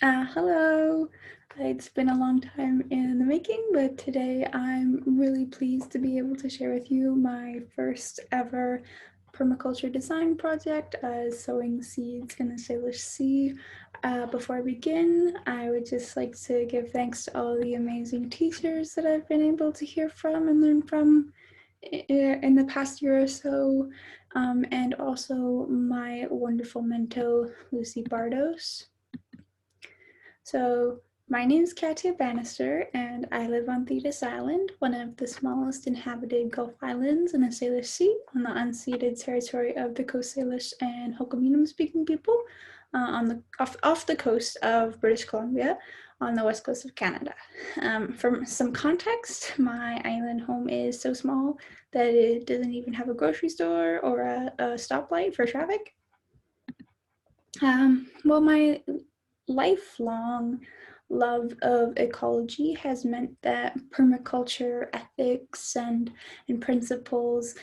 Hello. It's been a long time in the making, but today I'm really pleased to be able to share with you my first ever permaculture design project, Sowing Seeds in the Salish Sea. Before I begin, I would just like to give thanks to all the amazing teachers that I've been able to hear from and learn from in the past year or so, and also my wonderful mentor, Lucy Bardos. So my name is Katia Bannister, and I live on Thetis Island, one of the smallest inhabited Gulf Islands in the Salish Sea, on the unceded territory of the Coast Salish and Hul'q'umi'num speaking people, off the coast of British Columbia, on the west coast of Canada. For some context, my island home is so small that it doesn't even have a grocery store or a stoplight for traffic. Well, my lifelong love of ecology has meant that permaculture ethics and principles,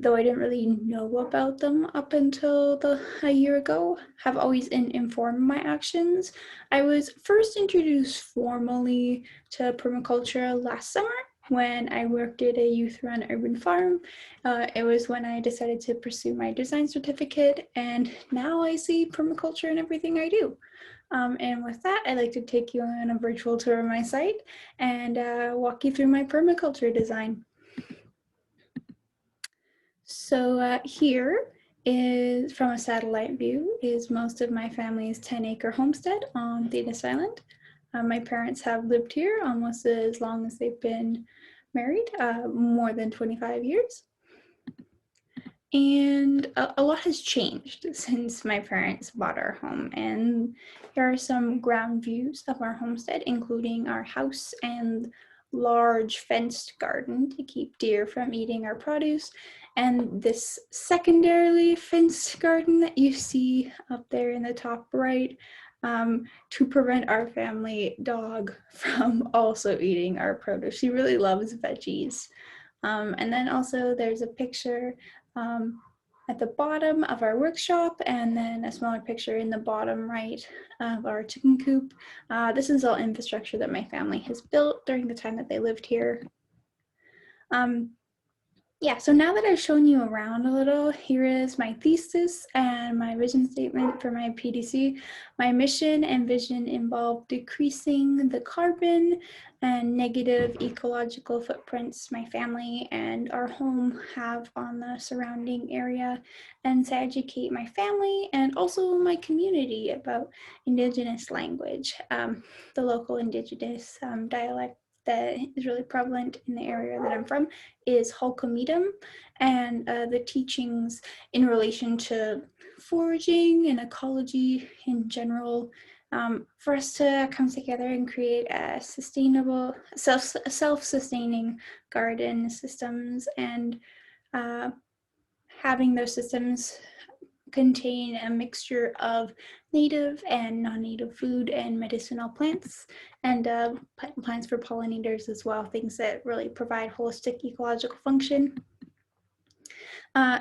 though I didn't really know about them up until a year ago, have always informed my actions. I was first introduced formally to permaculture last summer when I worked at a youth-run urban farm. It was when I decided to pursue my design certificate, and now I see permaculture in everything I do. And with that, I'd like to take you on a virtual tour of my site and walk you through my permaculture design. So here is, from a satellite view, is most of my family's 10-acre homestead on Thetis Island. My parents have lived here almost as long as they've been married, more than 25 years. And a lot has changed since my parents bought our home. And here are some ground views of our homestead, including our house and large fenced garden to keep deer from eating our produce. And this secondarily fenced garden that you see up there in the top right, to prevent our family dog from also eating our produce. She really loves veggies. And then also there's a picture at the bottom of our workshop, and then a smaller picture in the bottom right of our chicken coop. This is all infrastructure that my family has built during the time that they lived here. Yeah, so now that I've shown you around a little, here is my thesis and my vision statement for my PDC. My mission and vision involve decreasing the carbon and negative ecological footprints my family and our home have on the surrounding area, and to educate my family and also my community about Indigenous language, the local Indigenous dialect that is really prevalent in the area that I'm from is Hul'q'umi'num, and the teachings in relation to foraging and ecology in general, for us to come together and create a sustainable, self-sustaining garden systems, and having those systems contain a mixture of native and non-native food and medicinal plants, and plants for pollinators as well, things that really provide holistic ecological function.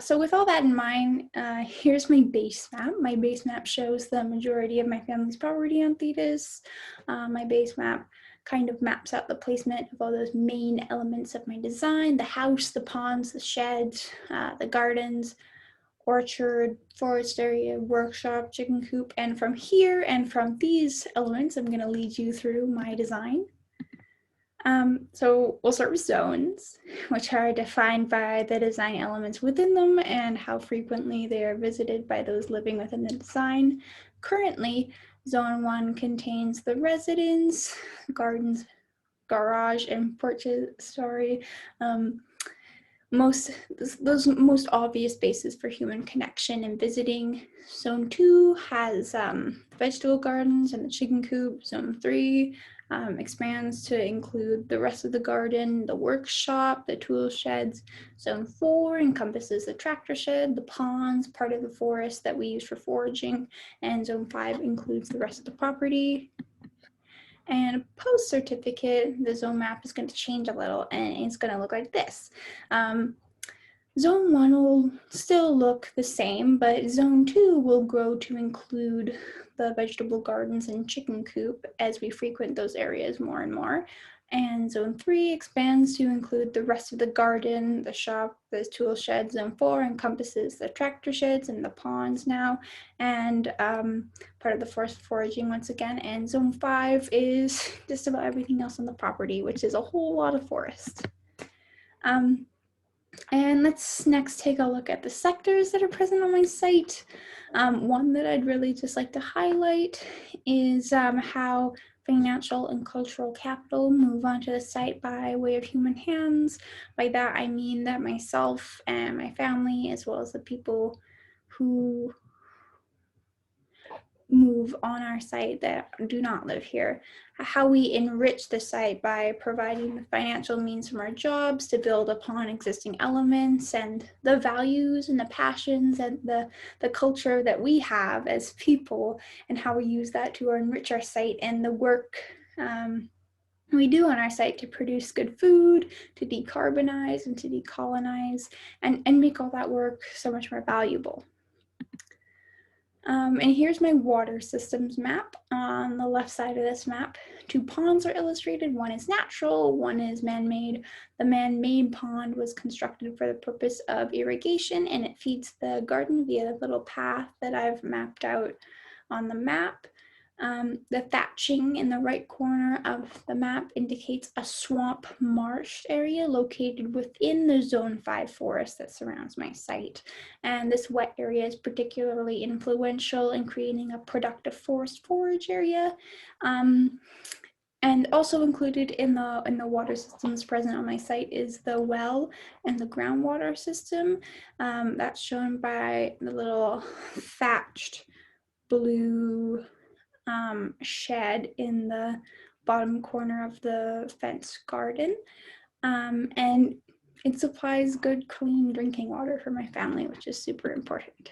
So with all that in mind, here's my base map. My base map shows the majority of my family's property on Thetis. My base map kind of maps out the placement of all those main elements of my design: the house, the ponds, the sheds, the gardens, orchard, forest area, workshop, chicken coop. And from here and from these elements, I'm going to lead you through my design. So we'll start with zones, which are defined by the design elements within them and how frequently they are visited by those living within the design. Currently, Zone 1 contains the residence, gardens, garage, and porches story. Those most obvious spaces for human connection and visiting. Zone 2 has vegetable gardens and the chicken coop. Zone 3 expands to include the rest of the garden, the workshop, the tool sheds. Zone 4 encompasses the tractor shed, the ponds, part of the forest that we use for foraging, and Zone 5 includes the rest of the property. And post-certificate, the zone map is going to change a little, and it's going to look like this. Zone 1 will still look the same, but Zone 2 will grow to include the vegetable gardens and chicken coop as we frequent those areas more and more. And Zone 3 expands to include the rest of the garden, the shop, the tool shed. Zone 4 encompasses the tractor sheds and the ponds now, and part of the forest foraging once again. And Zone 5 is just about everything else on the property, which is a whole lot of forest. And let's next take a look at the sectors that are present on my site. One that I'd really just like to highlight is how financial and cultural capital move onto the site by way of human hands. By that, I mean that myself and my family, as well as the people who move on our site that do not live here, how we enrich the site by providing the financial means from our jobs to build upon existing elements and the values and the passions and the culture that we have as people, and how we use that to enrich our site and the work we do on our site to produce good food, to decarbonize and to decolonize, and make all that work so much more valuable. And here's my water systems map. On the left side of this map, 2 ponds are illustrated. One is natural, one is man-made. The man-made pond was constructed for the purpose of irrigation, and it feeds the garden via a little path that I've mapped out on the map. The thatching in the right corner of the map indicates a swamp marsh area located within the Zone 5 forest that surrounds my site. And this wet area is particularly influential in creating a productive forest forage area. And also included in the water systems present on my site is the well and the groundwater system. That's shown by the little thatched blue shed in the bottom corner of the fenced garden. And it supplies good, clean drinking water for my family, which is super important.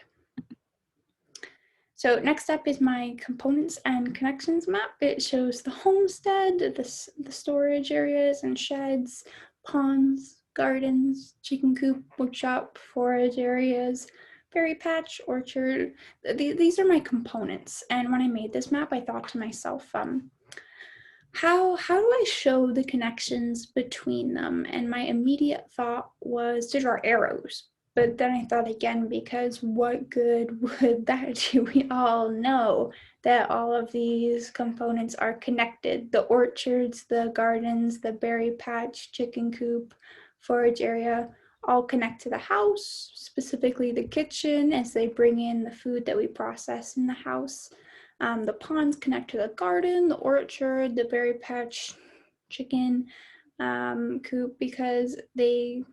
So next up is my components and connections map. It shows the homestead, the storage areas and sheds, ponds, gardens, chicken coop, workshop, forage areas, berry patch, orchard. These are my components. And when I made this map, I thought to myself, how do I show the connections between them? And my immediate thought was to draw arrows. But then I thought again, because what good would that do? We all know that all of these components are connected. The orchards, the gardens, the berry patch, chicken coop, forage area, all connect to the house, specifically the kitchen, as they bring in the food that we process in the house. The ponds connect to the garden, the orchard, the berry patch, chicken coop, because they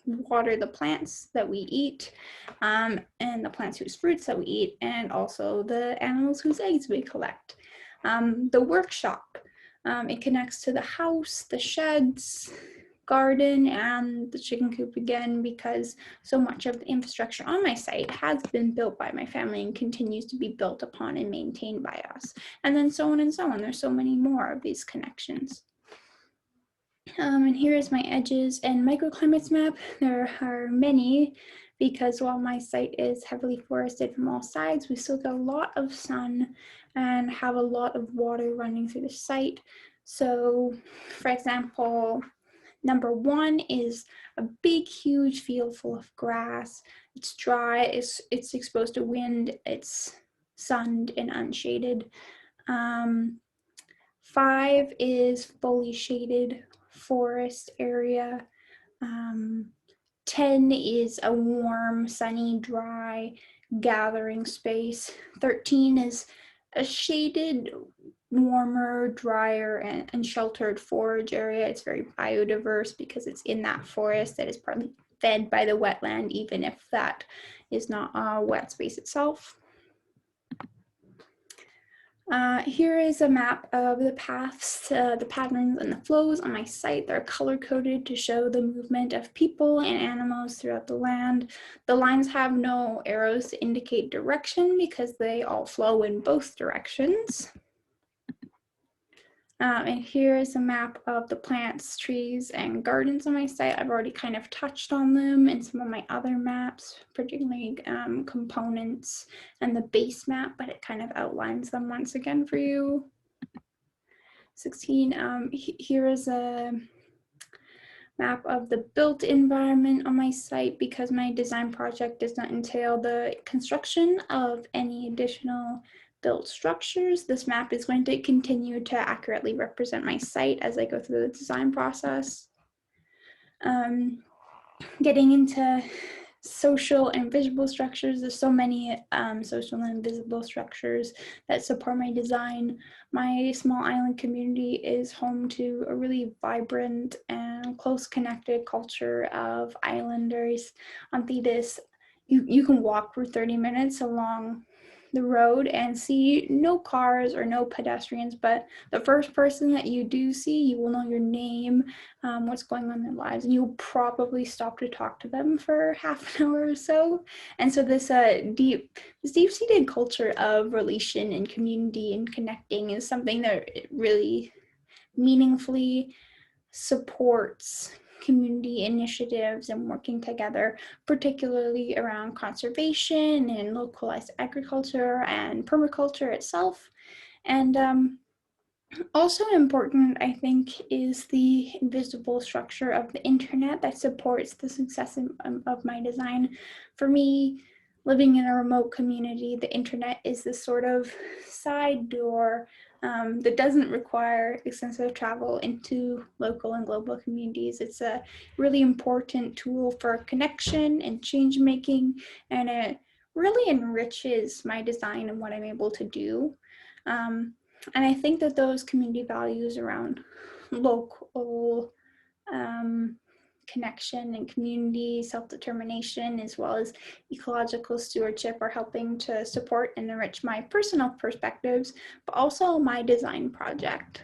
water the plants that we eat, and the plants whose fruits that we eat, and also the animals whose eggs we collect. The workshop, it connects to the house, the sheds, garden, and the chicken coop again, because so much of the infrastructure on my site has been built by my family and continues to be built upon and maintained by us. And then so on and so on. There's so many more of these connections. And here is my edges and microclimates map. There are many, because while my site is heavily forested from all sides, we still get a lot of sun and have a lot of water running through the site. So, for example, number 1 is a big, huge field full of grass. It's dry, it's exposed to wind, it's sunned and unshaded. 5 is fully shaded forest area. 10 is a warm, sunny, dry gathering space. 13 is a shaded, warmer, drier, and sheltered forage area. It's very biodiverse because it's in that forest that is partly fed by the wetland, even if that is not a wet space itself. Here is a map of the paths, the patterns, and the flows on my site. They're color-coded to show the movement of people and animals throughout the land. The lines have no arrows to indicate direction because they all flow in both directions. And here is a map of the plants, trees, and gardens on my site. I've already kind of touched on them in some of my other maps, particularly components and the base map, but it kind of outlines them once again for you. 16, here is a map of the built environment on my site. Because my design project does not entail the construction of any additional built structures, this map is going to continue to accurately represent my site as I go through the design process. Getting into social and visible structures, there's so many social and visible structures that support my design. My small island community is home to a really vibrant and close connected culture of islanders on Thetis. You can walk for 30 minutes along the road and see no cars or no pedestrians, but the first person that you do see, you will know your name, what's going on in their lives, and you'll probably stop to talk to them for half an hour or so. And so this deep-seated culture of relation and community and connecting is something that really meaningfully supports community initiatives and working together, particularly around conservation and localized agriculture and permaculture itself. And also important, I think, is the invisible structure of the internet that supports the success of my design. For me, living in a remote community, the internet is this sort of side door that doesn't require extensive travel into local and global communities. It's a really important tool for connection and change making, and it really enriches my design and what I'm able to do. And I think that those community values around local connection and community self-determination, as well as ecological stewardship, are helping to support and enrich my personal perspectives, but also my design project.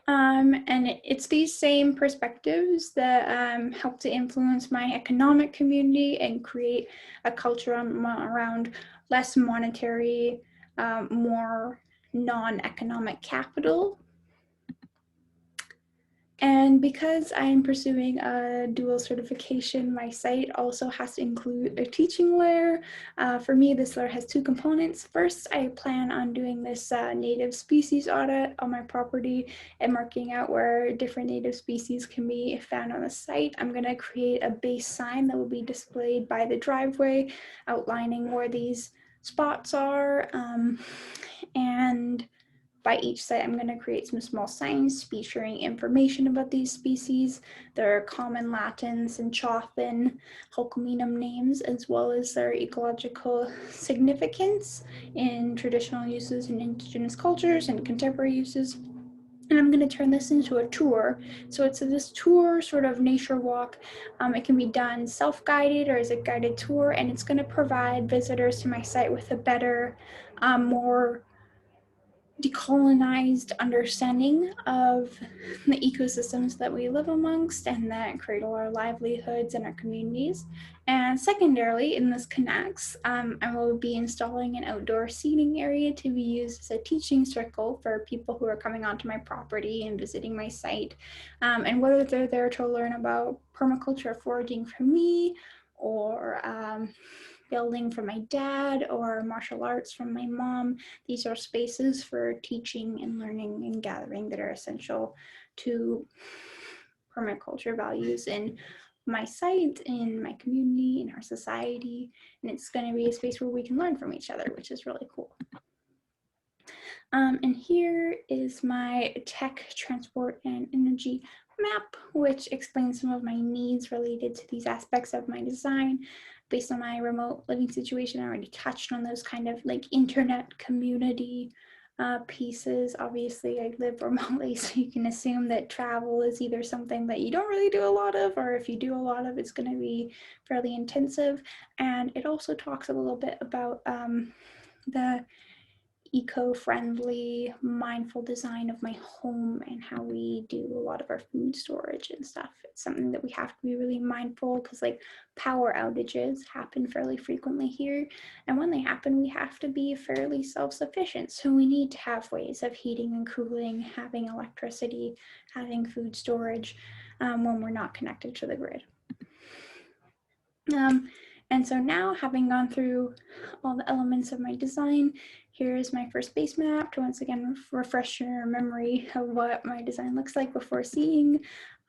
And it's these same perspectives that help to influence my economic community and create a culture around less monetary, more non-economic capital. And because I'm pursuing a dual certification, my site also has to include a teaching layer. For me, this layer has two components. First, I plan on doing this native species audit on my property and marking out where different native species can be found on the site. I'm going to create a base sign that will be displayed by the driveway, outlining where these spots are. And by each site, I'm going to create some small signs featuring information about these species, their common Latin and Chothan, Hul'q'umi'num names, as well as their ecological significance in traditional uses in indigenous cultures and contemporary uses. And I'm going to turn this into a tour. So it's this tour, sort of nature walk. It can be done self-guided or as a guided tour, and it's going to provide visitors to my site with a better, more decolonized understanding of the ecosystems that we live amongst and that cradle our livelihoods and our communities. And secondarily, in this connects, I will be installing an outdoor seating area to be used as a teaching circle for people who are coming onto my property and visiting my site. And whether they're there to learn about permaculture foraging from me, or building from my dad, or martial arts from my mom, these are spaces for teaching and learning and gathering that are essential to permaculture values in my site, in my community, in our society. And it's going to be a space where we can learn from each other, which is really cool. And here is my tech, transport, and energy map, which explains some of my needs related to these aspects of my design. Based on my remote living situation, I already touched on those kind of like internet community pieces. Obviously, I live remotely, so you can assume that travel is either something that you don't really do a lot of, or if you do a lot of, it's going to be fairly intensive. And it also talks a little bit about the eco-friendly, mindful design of my home and how we do a lot of our food storage and stuff. It's something that we have to be really mindful, because like power outages happen fairly frequently here. And when they happen, we have to be fairly self-sufficient. So we need to have ways of heating and cooling, having electricity, having food storage when we're not connected to the grid. And so now, having gone through all the elements of my design, here is my first base map to once again refresh your memory of what my design looks like before seeing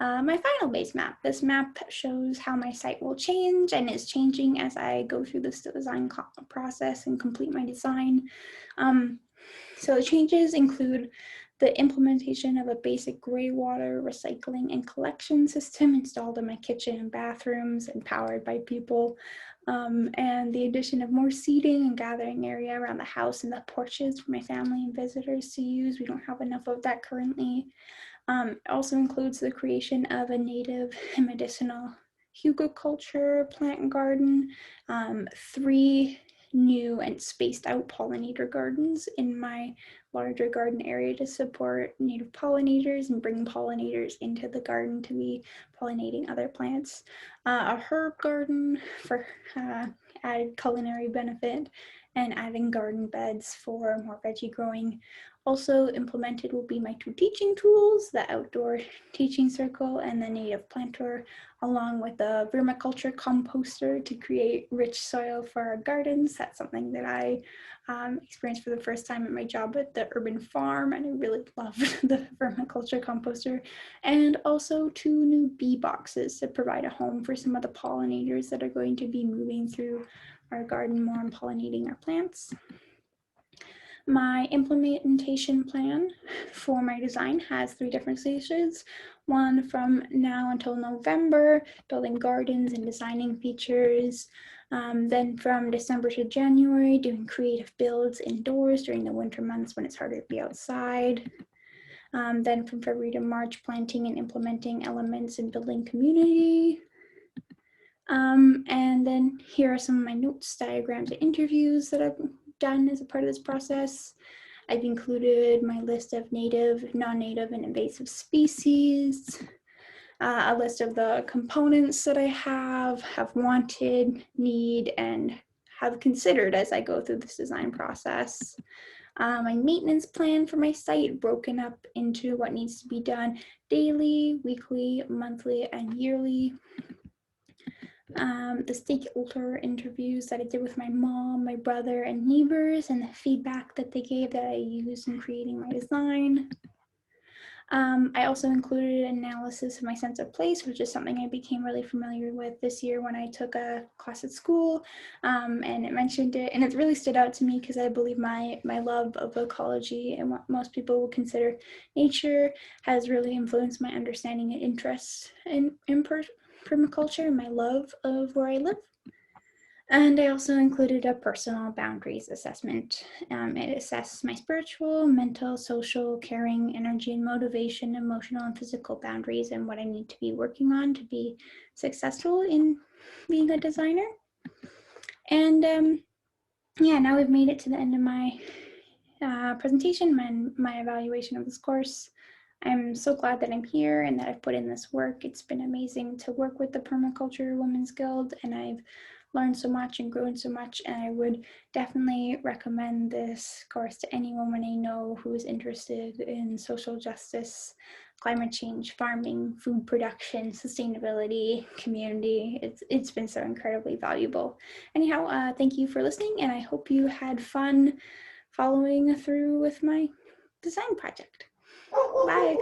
my final base map. This map shows how my site will change and is changing as I go through this design process and complete my design. So the changes include the implementation of a basic gray water recycling and collection system installed in my kitchen and bathrooms and powered by people, and the addition of more seating and gathering area around the house and the porches for my family and visitors to use. We don't have enough of that currently. It also includes the creation of a native and medicinal hugelkultur plant garden, 3 new and spaced out pollinator gardens in my larger garden area to support native pollinators and bring pollinators into the garden to be pollinating other plants, a herb garden for added culinary benefit, and adding garden beds for more veggie growing. Also implemented will be my 2 teaching tools, the outdoor teaching circle and the native planter, along with the permaculture composter to create rich soil for our gardens. That's something that I experienced for the first time at my job at the urban farm, and I really loved the permaculture composter. And also 2 new bee boxes to provide a home for some of the pollinators that are going to be moving through our garden more and pollinating our plants. My implementation plan for my design has 3 different stages. One from now until November, building gardens and designing features. Then from December to January, doing creative builds indoors during the winter months when it's harder to be outside. Then from February to March, planting and implementing elements and building community. And then here are some of my notes, diagrams, and interviews that I've done as a part of this process. I've included my list of native, non-native, and invasive species, a list of the components that I have wanted, need, and have considered as I go through this design process. My maintenance plan for my site broken up into what needs to be done daily, weekly, monthly, and yearly. The stakeholder interviews that I did with my mom, my brother, and neighbors, and the feedback that they gave that I used in creating my design. I also included an analysis of my sense of place, which is something I became really familiar with this year when I took a class at school, and it mentioned it, and it really stood out to me because I believe my love of ecology and what most people would consider nature has really influenced my understanding and interest in permaculture and my love of where I live. And I also included a personal boundaries assessment. It assessed my spiritual, mental, social, caring, energy, and motivation, emotional and physical boundaries, and what I need to be working on to be successful in being a designer. And yeah, now we've made it to the end of my presentation, my evaluation of this course. I'm so glad that I'm here and that I've put in this work. It's been amazing to work with the Permaculture Women's Guild, and I've learned so much and grown so much, and I would definitely recommend this course to any woman I know who is interested in social justice, climate change, farming, food production, sustainability, community. It's been so incredibly valuable. Anyhow, thank you for listening, and I hope you had fun following through with my design project. Bye.